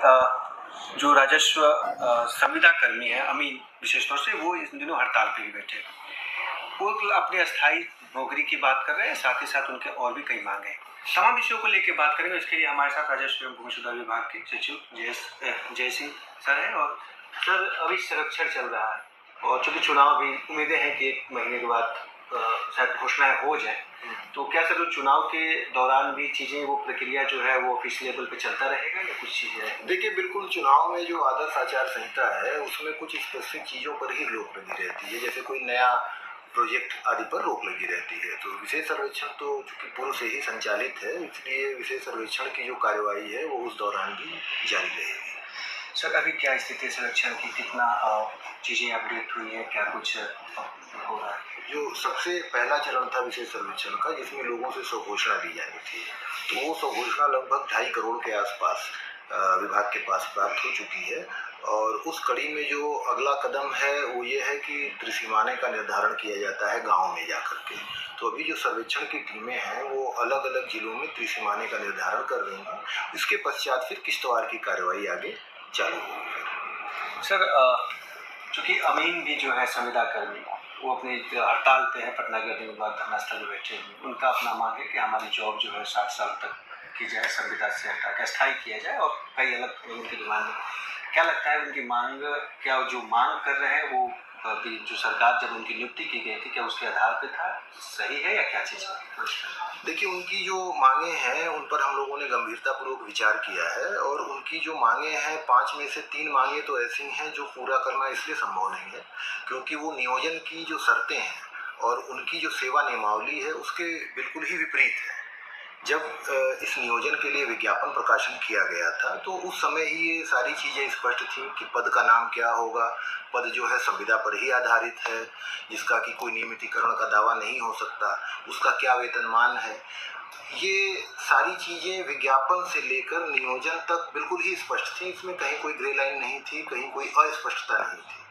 जो राजस्व संविदा कर्मी है अमीन, विशेष तौर से वो इन दिनों हड़ताल पे ही बैठे। वो अपनी अस्थायी नौकरी की बात कर रहे हैं, साथ ही साथ उनके और भी कई मांगे हैं। तमाम विषयों को लेकर बात करेंगे। इसके लिए हमारे साथ राजस्व एवं भूमि सुधार विभाग के सचिव जय सिंह सर हैं। और सर, अभी संरक्षण चल रहा है और चूंकि चुनाव भी उम्मीदें हैं कि 1 महीने के बाद शायद घोषणाएं हो जाए, तो क्या सर चुनाव के दौरान भी चीजें, वो प्रक्रिया जो है वो ऑफिस लेवल पे चलता रहेगा या कुछ चीजें? देखिए, बिल्कुल चुनाव में जो आदर्श आचार संहिता है उसमें कुछ स्पेसिफिक चीज़ों पर ही रोक लगी रहती है, जैसे कोई नया प्रोजेक्ट आदि पर रोक लगी रहती है। तो विशेष सर्वेक्षण तो चूंकि पूर्व से ही संचालित है, इसलिए विशेष सर्वेक्षण की जो कार्यवाही है वो उस दौरान भी जारी रहेगी। सर, अभी क्या स्थिति है सर्वेक्षण की? कितना चीजें अपडेट हुई है? क्या कुछ हो रहा है? जो सबसे पहला चरण था विशेष सर्वेक्षण का, जिसमें लोगों से स्वघोषणा दी जानी थी, तो वो स्वघोषणा लगभग 2.5 करोड़ के आसपास विभाग के पास प्राप्त हो चुकी है। और उस कड़ी में जो अगला कदम है वो ये है कि त्रिसीमाने का निर्धारण किया जाता है गाँव में जाकर के। तो अभी जो सर्वेक्षण की टीमें हैं वो अलग अलग जिलों में त्रिसीमाने का निर्धारण कर रही हैं। इसके पश्चात फिर किश्तवार की कार्रवाई आगे चालू होगी। सर, चूंकि अमीन भी जो है संविदा कर्मी, वो अपनी हड़ताल पे है, पटना के विभाग धरनास्थल में बैठे हुए। उनका अपना मांग है कि हमारी जॉब जो है 60 साल तक की जाए, संविदा से हटा के स्थायी किया जाए, और कई अलग उनकी डिमांड है। क्या लगता है उनकी मांग, क्या जो मांग कर रहे हैं वो अभी जो सरकार जब उनकी नियुक्ति की गई थी, क्या उसके आधार पर था, सही है या क्या चीज़ है? देखिए, उनकी जो मांगे हैं उन पर हम लोगों ने गंभीरतापूर्वक विचार किया है। और उनकी जो मांगे हैं, 5 में से 3 मांगे तो ऐसी हैं जो पूरा करना इसलिए संभव नहीं है क्योंकि वो नियोजन की जो शर्तें हैं और उनकी जो सेवा नियमावली है उसके बिल्कुल ही विपरीत है। जब इस नियोजन के लिए विज्ञापन प्रकाशन किया गया था तो उस समय ही ये सारी चीज़ें स्पष्ट थी कि पद का नाम क्या होगा। पद जो है संविदा पर ही आधारित है, जिसका कि कोई नियमितीकरण का दावा नहीं हो सकता, उसका क्या वेतनमान है। ये सारी चीज़ें विज्ञापन से लेकर नियोजन तक बिल्कुल ही स्पष्ट थी। इसमें कहीं कोई ग्रे लाइन नहीं थी, कहीं कोई अस्पष्टता नहीं थी।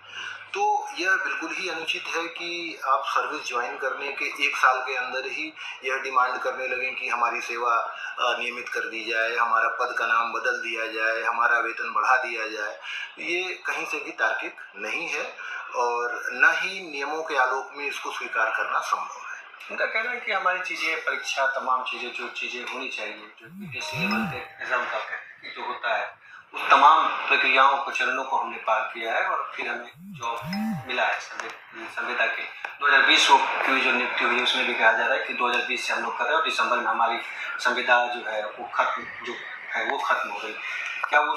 तो यह बिल्कुल ही अनुचित है कि आप सर्विस ज्वाइन करने के 1 साल के अंदर ही यह डिमांड करने लगें कि हमारी सेवा नियमित कर दी जाए, हमारा पद का नाम बदल दिया जाए, हमारा वेतन बढ़ा दिया जाए। ये कहीं से भी तार्किक नहीं है और न ही नियमों के आलोक में इसको स्वीकार करना संभव है। उनका कहना है कि हमारी चीज़ें, परीक्षा, तमाम चीज़ें, जो चीज़ें होनी चाहिए, जो यूपीएससी लेवल के एग्जाम का जो होता है, उस तमाम प्रक्रियाओं को, चरणों को हमने पार किया है और फिर हमें जॉब मिला है संविदा के। 2020 की जो नियुक्ति हुई उसमें भी कहा जा रहा है कि 2020 से हम लोग कर रहे हैं और दिसंबर में हमारी संविदा जो है वो खत्म हो गई। क्या वो